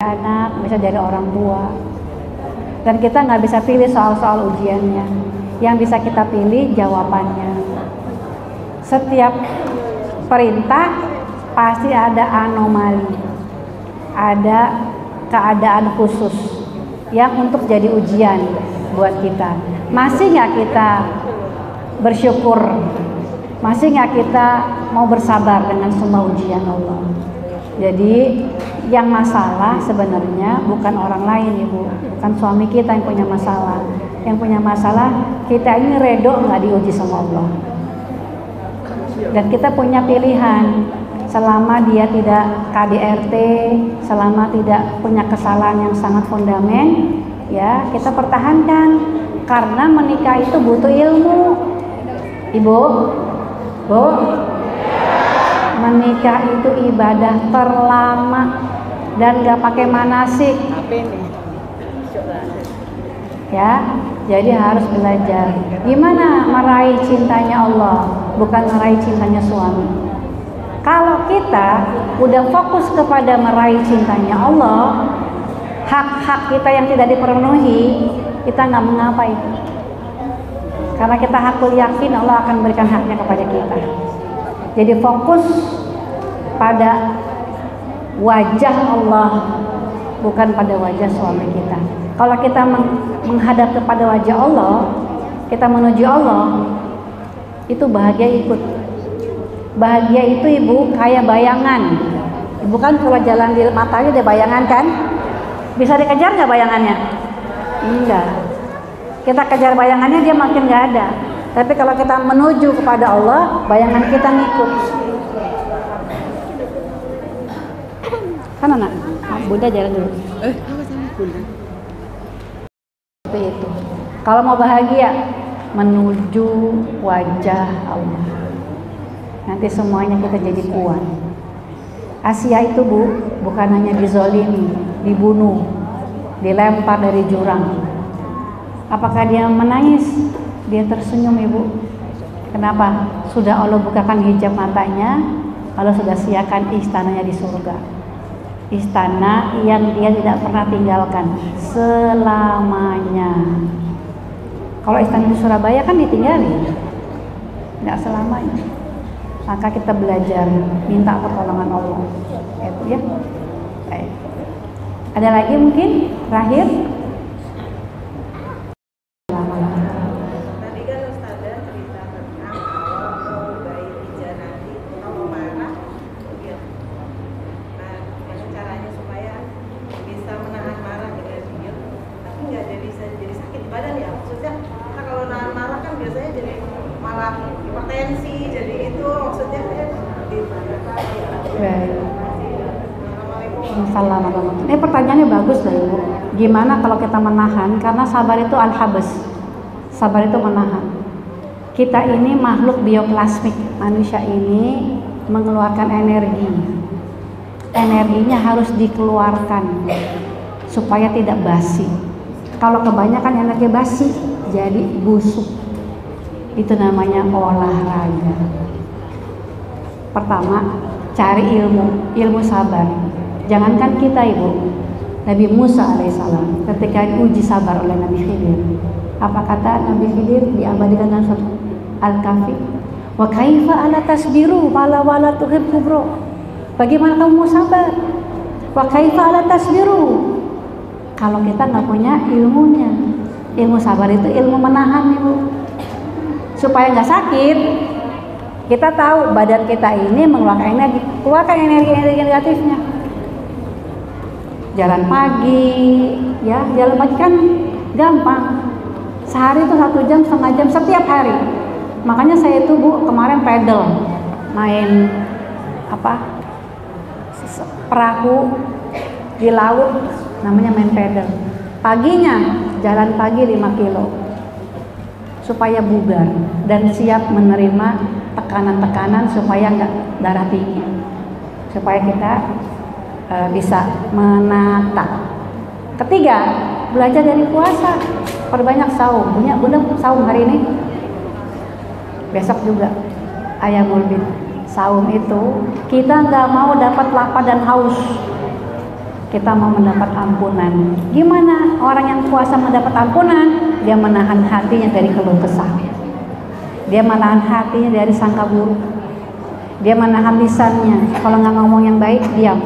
anak, bisa dari orang tua. Dan kita nggak bisa pilih soal-soal ujiannya. Yang bisa kita pilih jawabannya. Setiap perintah pasti ada anomali, ada keadaan khusus yang untuk jadi ujian buat kita. Masih nggak kita bersyukur? Masih nggak kita mau bersabar dengan semua ujian Allah? Jadi yang masalah sebenarnya bukan orang lain, Ibu, bukan suami kita yang punya masalah. Yang punya masalah kita ini redo nggak diuji sama Allah. Dan kita punya pilihan, selama dia tidak KDRT, selama tidak punya kesalahan yang sangat fundamental, ya kita pertahankan. Karena menikah itu butuh ilmu, Ibu, Bu. Menikah itu ibadah terlama dan gak pakai manasik. Ya, jadi harus belajar gimana meraih cintanya Allah, bukan meraih cintanya suami. Kalau kita udah fokus kepada meraih cintanya Allah, hak-hak kita yang tidak dipenuhi, kita nggak mengapa itu. Karena kita hakul yakin Allah akan berikan haknya kepada kita. Jadi fokus pada wajah Allah, bukan pada wajah suami kita. Kalau kita menghadap kepada wajah Allah, kita menuju Allah, itu bahagia ikut. Bahagia itu, Ibu, kayak bayangan. Ibu kan kalau jalan di matanya ada bayangan kan? Bisa dikejar nggak bayangannya? Enggak. Kita kejar bayangannya, dia makin nggak ada. Tapi kalau kita menuju kepada Allah, bayangan kita ngikut. Kan anak? Bunda jalan dulu. Seperti itu. Kalau mau bahagia, menuju wajah Allah. Nanti semuanya kita jadi kuat. Asia itu, Bu, bukan hanya dizolimi, dibunuh, dilempar dari jurang. Apakah dia menangis? Dia tersenyum, Ibu. Kenapa? Sudah Allah bukakan hijab matanya, Allah sudah siapkan istananya di surga. Istana yang dia tidak pernah tinggalkan selamanya. Kalau istana di Surabaya kan ditinggalin, tidak selamanya. Maka kita belajar minta pertolongan Allah. Itu ya. Baik. Ada lagi mungkin terakhir? Tadi kan Ustazah cerita tentang kalau bayi bija nanti kalau marah, ya. Nah, gimana caranya supaya bisa menahan marah dengan diam, tapi nggak jadi sakit badan ya? Maksudnya, nah kalau nahan marah kan biasanya jadi malah hipertensi, jadi itu maksudnya kayak di Baik. Assalamualaikum. Ini pertanyaannya bagus loh, Ibu. Gimana kalau kita menahan? Karena sabar itu al-habs. Sabar itu menahan. Kita ini makhluk bioplasmik. Manusia ini mengeluarkan energi. Energinya harus dikeluarkan supaya tidak basi. Kalau kebanyakan energi basi, jadi busuk. Itu namanya olahraga. Pertama, cari ilmu sabar. Jangankan kita, Ibu, Nabi Musa alaihissalam ketika diuji sabar oleh Nabi Khidir, apa kata Nabi Khidir diabadikan dalam surat Al-Kahfi? Wa kaifa ala tasbiru wala tuhibbu bro. Bagaimana kamu mau sabar? Wa kaifa ala tasbiru. Kalau kita nggak punya ilmunya, ilmu sabar itu ilmu menahan, Ibu, supaya nggak sakit. Kita tahu badan kita ini mengeluarkan energi, keluarkan energi negatifnya. Jalan pagi, ya jalan pagi kan gampang. Sehari itu 1 jam, setengah jam setiap hari. Makanya saya itu, Bu, kemarin pedal, main perahu di laut, namanya main pedal. Paginya jalan pagi 5 kilo supaya bugar dan siap menerima tekanan-tekanan supaya nggak darah tinggi, supaya kita bisa menata. Ketiga, belajar dari puasa, perbanyak saum. Bunda saum hari ini, besok juga ayamul bid. Saum itu kita nggak mau dapat lapar dan haus, kita mau mendapat ampunan. Gimana orang yang puasa mendapat ampunan? Dia menahan hatinya dari keluh kesah. Dia menahan hatinya dari sangka buruk. Dia menahan lisannya. Kalau nggak ngomong yang baik, diam.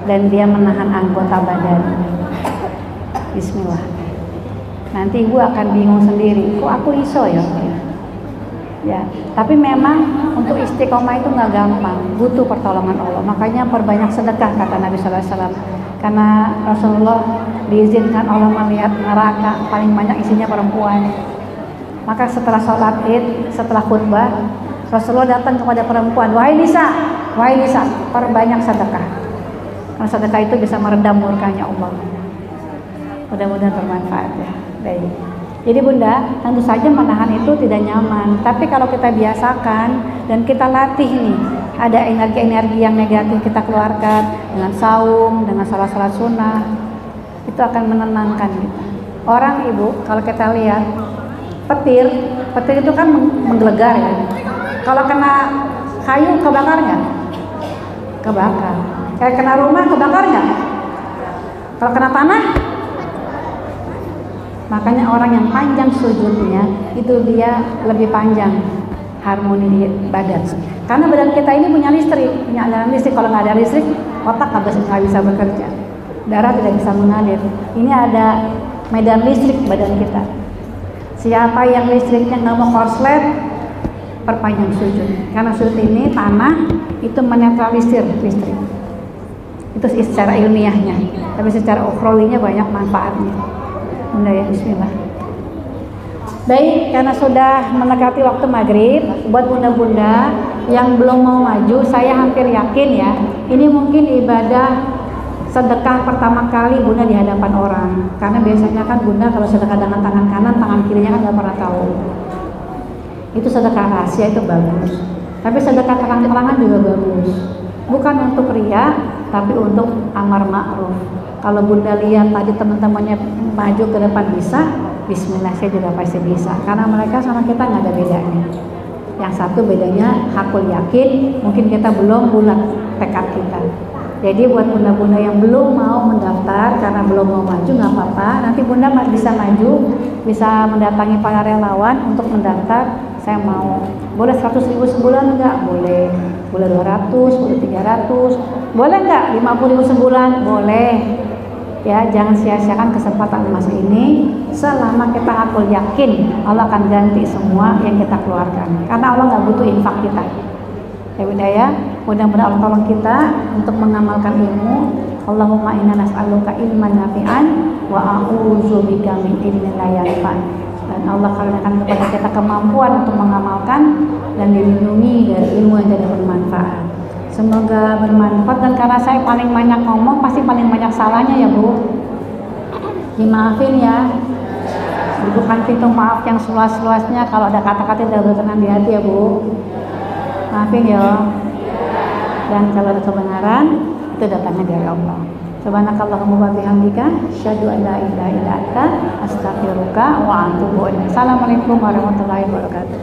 Dan dia menahan anggota badannya. Bismillah. Nanti ibu akan bingung sendiri. Kok aku iso ya? Ya, tapi memang untuk istiqomah itu nggak gampang, butuh pertolongan Allah. Makanya perbanyak sedekah kata Nabi Sallallahu Alaihi Wasallam. Karena Rasulullah diizinkan Allah melihat neraka paling banyak isinya perempuan. Maka setelah sholat id, setelah khutbah, Rasulullah datang kepada perempuan, wahai nisa, perbanyak sedekah. Karena sedekah itu bisa meredam murkanya Allah. Mudah-mudahan bermanfaat ya. Baik. Jadi bunda, tentu saja menahan itu tidak nyaman. Tapi kalau kita biasakan dan kita latih nih, ada energi-energi yang negatif kita keluarkan dengan saum, dengan salat-salat sunnah, itu akan menenangkan kita. Orang ibu, kalau kita lihat petir itu kan menggelegar ya. Kalau kena kayu kebakar nggak? Kebakar. Kayak kena rumah kebakar nggak? Kalau kena tanah? Makanya orang yang panjang sujudnya itu dia lebih panjang harmoni di badan. Karena badan kita ini punya aliran listrik. Kalau nggak ada listrik, otak nggak bisa bekerja, darah tidak bisa mengalir. Ini ada medan listrik badan kita. Siapa yang listriknya nggak mau korslet, perpanjang sujud. Karena sujud ini tanah itu menetralisir listrik. Itu secara ilmiahnya. Tapi secara ukhrawinya banyak manfaatnya. Bunda ya, bismillah. Baik, karena sudah mendekati waktu maghrib, buat bunda-bunda yang belum mau maju, saya hampir yakin ya, ini mungkin ibadah sedekah pertama kali bunda di hadapan orang. Karena biasanya kan bunda kalau sedekah dengan tangan kanan, tangan kirinya kan nggak pernah tahu. Itu sedekah rahasia, itu bagus. Tapi sedekah terang-terangan juga bagus. Bukan untuk riya, tapi untuk amar ma'ruf. Kalau bunda lihat tadi teman-temannya maju ke depan bisa, bismillah saya juga pasti bisa. Karena mereka sama kita nggak ada bedanya. Yang satu bedanya hakul yakin, mungkin kita belum bulat tekad kita. Jadi buat bunda-bunda yang belum mau mendaftar karena belum mau maju nggak apa-apa. Nanti bunda bisa maju, bisa mendatangi para relawan untuk mendaftar. Saya mau, boleh 100.000 sebulan enggak? Boleh. Boleh 200, boleh 300, boleh enggak 50.000 sebulan? Boleh. Ya, jangan sia-siakan kesempatan emas ini. Selama kita hakul yakin, Allah akan ganti semua yang kita keluarkan. Karena Allah nggak butuh infak kita. Ya bunda ya, mudah-mudahan Allah tolong kita untuk mengamalkan ilmu. Allahumma inna nas'aluka ilman nafi'an wa a'udzubika min ilmin la yanfa'. Dan Allah karuniakan kepada kita kemampuan untuk mengamalkan dan dilindungi dari ilmu yang tidak bermanfaat. Semoga bermanfaat, dan karena saya paling banyak ngomong pasti paling banyak salahnya ya Bu. Dimaafin ya. Bukan pintu maaf yang seluas-luasnya, kalau ada kata-kata yang tidak berkenan di hati ya Bu. Maafin ya. Dan kalau ada kebenaran itu datangnya dari Allah. Subhanakallahumma wa bihamdika asyhadu an la ilaha illa anta astaghfiruka wa atubu ilaik. Assalamualaikum warahmatullahi wabarakatuh.